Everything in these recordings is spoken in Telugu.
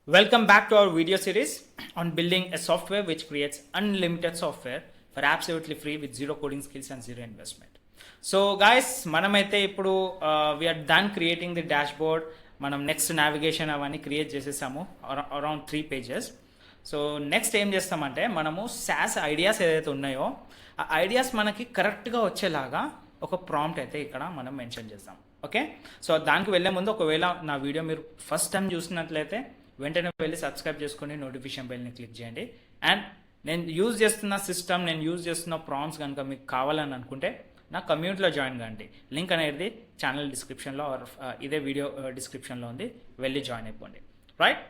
Welcome back to our video series on building a software which creates unlimited software for absolutely free with zero coding skills and zero investment. So guys, మనమైతే ఇప్పుడు we are done creating the dashboard. మనం నెక్స్ట్ నావిగేషన్ అవన్నీ క్రియేట్ చేసేసాము అరౌండ్ 3 pages. సో నెక్స్ట్ ఏం చేస్తామంటే మనము సాస్ ఐడియాస్ ఏదైతే ఉన్నాయో ఆ ఐడియాస్ మనకి కరెక్ట్గా వచ్చేలాగా ఒక ప్రాంప్ట్ అయితే ఇక్కడ మనం మెన్షన్ చేస్తాం. ఓకే, సో దానికి వెళ్ళే ముందు ఒకవేళ నా వీడియో మీరు ఫస్ట్ టైం చూసినట్లయితే వెంటనే వెళ్ళి సబ్స్క్రైబ్ చేసుకొని నోటిఫికేషన్ బెల్ని క్లిక్ చేయండి. అండ్ నేను యూజ్ చేస్తున్న సిస్టమ్, నేను యూజ్ చేస్తున్న ప్రాంప్ట్స్ కనుక మీకు కావాలని అనుకుంటే నా కమ్యూనిటీలో జాయిన్ కాండి. లింక్ అనేది ఛానల్ డిస్క్రిప్షన్లో ఇదే వీడియో డిస్క్రిప్షన్లో ఉంది, వెళ్ళి జాయిన్ అయిపోండి. రైట్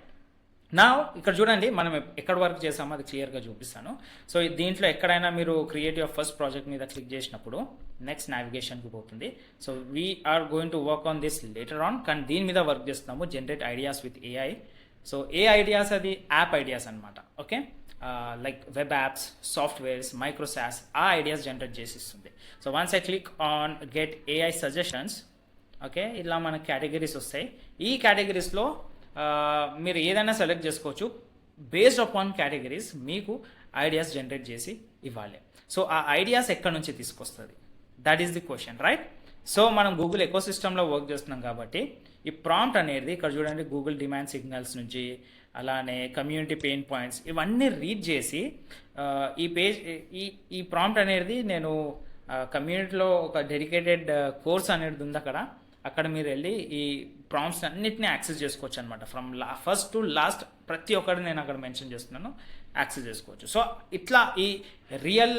నా ఇక్కడ చూడండి మనం ఎక్కడ వర్క్ చేసామో అది క్లియర్గా చూపిస్తాను. సో దీంట్లో ఎక్కడైనా మీరు క్రియేట్ యువర్ ఫస్ట్ ప్రాజెక్ట్ మీద క్లిక్ చేసినప్పుడు నెక్స్ట్ నావిగేషన్కి పోతుంది. So we're going to work on this later on, కానీ దీని మీద వర్క్ చేస్తున్నాము, generate ideas with AI. So a ideas, అది యాప్ ఐడియాస్ అనమాట. Okay, like web apps, softwares, micro SaaS, ఆ ఐడియాస్ జనరేట్ చేసి ఇస్తుంది. So once I click on get AI suggestions, okay, ఇలా మనకి కేటగిరీస్ వస్తాయి. ఈ కేటగిరీస్లో మీరు ఏదైనా సెలెక్ట్ చేసుకోవచ్చు. బేస్డ్ అపాన్ కేటగిరీస్ మీకు ఐడియాస్ జనరేట్ చేసి ఇవ్వాలి. సో ఆ ఐడియాస్ ఎక్కడి నుంచి తీసుకొస్తుంది, that is the question, right? So మనం గూగుల్ ఎకో సిస్టంలో వర్క్ చేస్తున్నాం కాబట్టి ఈ ప్రాంప్ట్ అనేది ఇక్కడ చూడండి, గూగుల్ డిమాండ్ సిగ్నల్స్ నుంచి అలానే కమ్యూనిటీ పెయిన్ పాయింట్స్ ఇవన్నీ రీడ్ చేసి ఈ ప్రాంప్ట్ అనేది నేను కమ్యూనిటీలో ఒక డెడికేటెడ్ కోర్స్ అనేది ఉంది అక్కడ మీరు వెళ్ళి ఈ ప్రాంప్ట్స్ అన్నిటిని యాక్సెస్ చేసుకోవచ్చు అనమాట. ఫ్రమ్ ఫస్ట్ టు లాస్ట్ ప్రతి ఒక్కటి నేను అక్కడ మెన్షన్ చేస్తున్నాను, యాక్సెస్ చేసుకోవచ్చు. సో ఇట్లా ఈ రియల్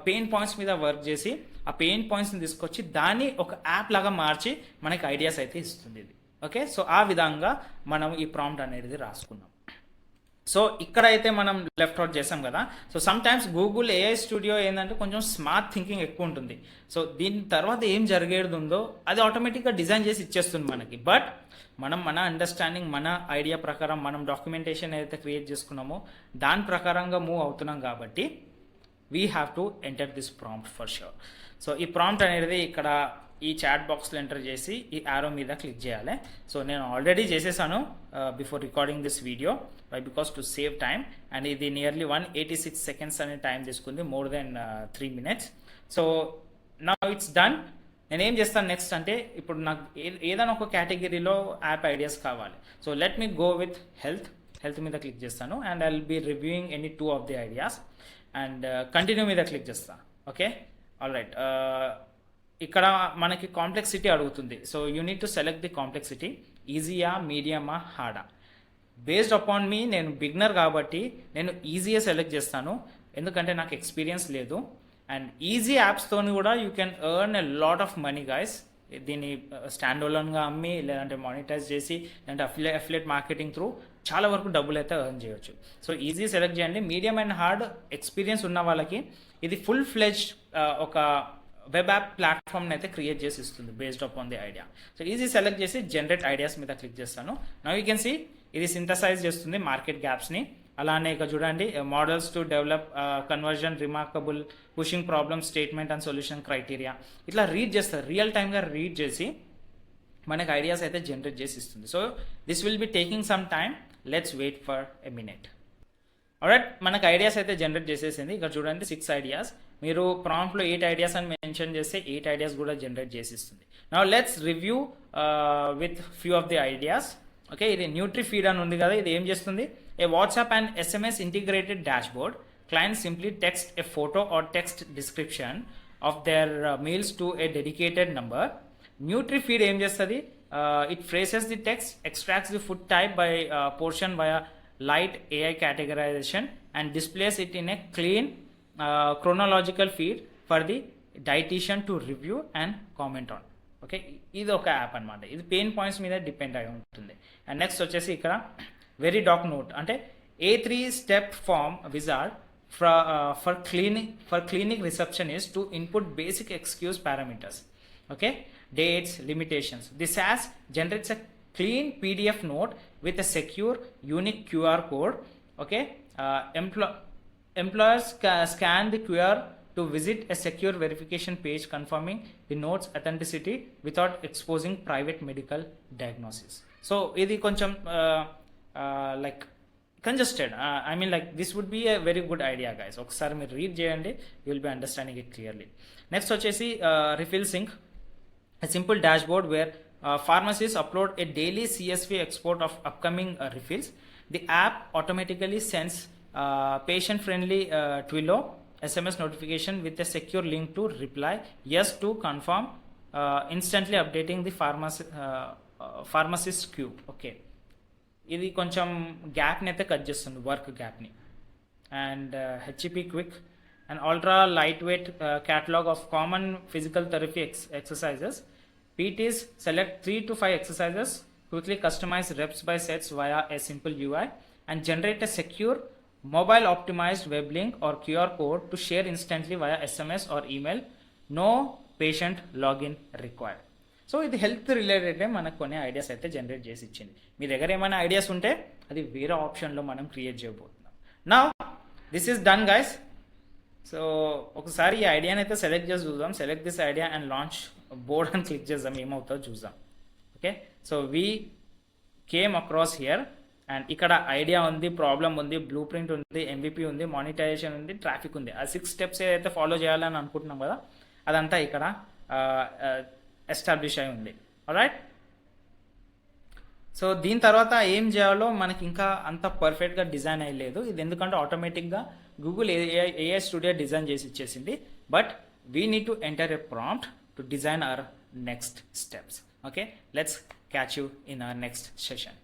పెయిన్ పాయింట్స్ మీద వర్క్ చేసి ఆ పెయిన్ పాయింట్స్ని తీసుకొచ్చి దాన్ని ఒక యాప్ లాగా మార్చి మనకి ఐడియాస్ అయితే ఇస్తుంది ఇది. ఓకే, సో ఆ విధంగా మనం ఈ ప్రాంప్ట్ అనేది రాసుకున్నాం. సో ఇక్కడైతే మనం లెఫ్ట్ అవుట్ చేసాం కదా. So some times Google AI studio ఏంటంటే కొంచెం స్మార్ట్ థింకింగ్ ఎక్కువ ఉంటుంది. సో దీని తర్వాత ఏం జరిగేది ఉందో అది ఆటోమేటిక్గా డిజైన్ చేసి ఇచ్చేస్తుంది మనకి. బట్ మనం మన అండర్స్టాండింగ్, మన ఐడియా ప్రకారం మనం డాక్యుమెంటేషన్ ఏదైతే క్రియేట్ చేసుకున్నామో దాని ప్రకారంగా మూవ్ అవుతున్నాం కాబట్టి we have to enter this prompt for sure. So ఈ ప్రాంప్ట్ అనేది ఇక్కడ ఈ చాట్ బాక్స్లో ఎంటర్ చేసి ఈ యారో మీద క్లిక్ చేయాలి. సో నేను ఆల్రెడీ చేసేసాను before recording this video, because to save time. And ఇది నియర్లీ 186 seconds అనే టైం తీసుకుంది, మోర్ దెన్ 3 minutes. సో నా ఇట్స్ డన్. నేను ఏం చేస్తాను నెక్స్ట్ అంటే ఇప్పుడు నాకు ఏదైనా ఒక కేటగిరీలో యాప్ ఐడియాస్ కావాలి. So let me go with health మీద క్లిక్ చేస్తాను. And I will be reviewing any 2 of the ideas. And continue మీద క్లిక్ చేస్తాను. Okay, all right. ఇక్కడ మనకి కాంప్లెక్సిటీ అడుగుతుంది. So you need to select the complexity, ఈజీయా, మీడియమా, హార్డా. బేస్డ్ అపాన్ మీ, నేను బిగినర్ కాబట్టి నేను ఈజీయే సెలెక్ట్ చేస్తాను, ఎందుకంటే నాకు ఎక్స్పీరియన్స్ లేదు. అండ్ ఈజీ యాప్స్తోని కూడా you can earn a lot of money guys. దీన్ని స్టాండ్ అలోన్గా అమ్మి, లేదంటే మానిటైజ్ చేసి, లేదంటే అఫిలియేట్ మార్కెటింగ్ త్రూ చాలా వరకు డబ్బులు అయితే ఎర్న్ చేయొచ్చు. సో ఈజీ సెలెక్ట్ చేయండి. మీడియం అండ్ హార్డ్ ఎక్స్పీరియన్స్ ఉన్న వాళ్ళకి ఇది ఫుల్ ఫ్లెడ్జ్డ్ ఒక వెబ్ యాప్ ప్లాట్ఫామ్ని అయితే క్రియేట్ చేసి ఇస్తుంది based upon the idea. So easy select చేసి జనరేట్ ఐడియాస్ మీద క్లిక్ చేస్తాను. నౌ యూ కెన్ సీ ఇది సింథసైజ్ చేస్తుంది మార్కెట్ గ్యాప్స్ని. అలానే ఇక చూడండి, models to develop conversion, remarkable, pushing problem, statement and solution criteria, ఇట్లా రీడ్ చేస్తారు. రియల్ టైమ్గా రీడ్ చేసి మనకి ఐడియాస్ అయితే జనరేట్ చేసి ఇస్తుంది. So this will be taking some time, let's wait for a minute. Alright, మనకు ఐడియాస్ అయితే జనరేట్ చేసేసింది. ఇక్కడ చూడండి 6 ఐడియాస్. మీరు ప్రాంప్ట్లో 8 ఐడియాస్ అని మెన్షన్ చేస్తే 8 ఐడియాస్ కూడా జనరేట్ చేసిస్తుంది. Now let's review with few of the ideas. Okay, ఇది న్యూట్రీ ఫీడ్ అని ఉంది కదా, ఇది ఏం చేస్తుంది? A WhatsApp and SMS integrated dashboard. Client simply text a photo or text description of their meals to a dedicated number. Nutri Feed ఏం చేస్తుంది? It phrases the text, extracts the food type by portion via light AI categorization and displays it in a clean chronological feed for the dietitian to review and comment on. Okay, ఇది ఒక యాప్ అనమాట. ఇది పెయిన్ పాయింట్స్ మీద డిపెండ్ అయి ఉంటుంది. అండ్ నెక్స్ట్ వచ్చేసి ఇక్కడ వెరీ డాక్ నోట్ అంటే A3 step form wizard for clinic receptionist to input basic excuse parameters. Okay, dates, limitations. This SaaS generates a clean PDF note with a secure unique QR code. Okay, employers scan the QR to visit a secure verification page confirming the note's authenticity without exposing private medical diagnosis. So ఇది కొంచెం like congested. I mean, like, this would be a very good idea, guys. ఒకసారి మీరు రీడ్ చేయండి, you will be understanding it clearly. Next వచ్చేసి refill sync, a simple dashboard where pharmacists upload a daily CSV export of upcoming refills. The app automatically sends patient-friendly Twilio SMS notification with a secure link to reply yes to confirm, instantly updating the pharmacist queue. Okay, ఇది కొంచెం గ్యాప్ని అయితే కట్ చేస్తుంది, వర్క్ గ్యాప్ని. And HEP quick and ultra light weight catalogue of common physical therapy exercises. PTs select 3 to 5 exercises, quickly customize reps by sets via a simple UI, and generate a secure mobile optimized web link or QR code to share instantly via SMS or email. No patient login required. So ఇది హెల్త్ రిలేటెడ్ మనకు కొన్ని ఐడియాస్ అయితే జనరేట్ చేసి ఇచ్చింది. మీ దగ్గర ఏమైనా ఐడియాస్ ఉంటే అది వేరే ఆప్షన్లో మనం క్రియేట్ చేయబోతున్నాం. నా this is done guys. So ఒకసారి ఈ ఐడియాని అయితే సెలెక్ట్ చేసి చూద్దాం. Select this idea and launch board అని క్లిక్ చేద్దాం, ఏమవుతుందో చూద్దాం. Okay, so we came across here and ఇక్కడ ఐడియా ఉంది, ప్రాబ్లం ఉంది, బ్లూ ప్రింట్ ఉంది, MVP ఉంది, మానిటైజేషన్ ఉంది, ట్రాఫిక్ ఉంది. ఆ 6 స్టెప్స్ ఏదైతే ఫాలో చేయాలని అనుకుంటున్నాం కదా, అదంతా ఇక్కడ ఎస్టాబ్లిష్ అయి ఉంది. ఆల్రైట్, సో దీని తర్వాత ఏం చేయాలో మనకి ఇంకా అంత పర్ఫెక్ట్గా డిజైన్ అయ్యలేదు. ఇది ఎందుకంటే ఆటోమేటిక్గా గూగుల్ AI స్టూడియో డిజైన్ చేసి ఇచ్చేసింది. But we need to enter a prompt to design our next steps. Okay, let's catch you in our next session.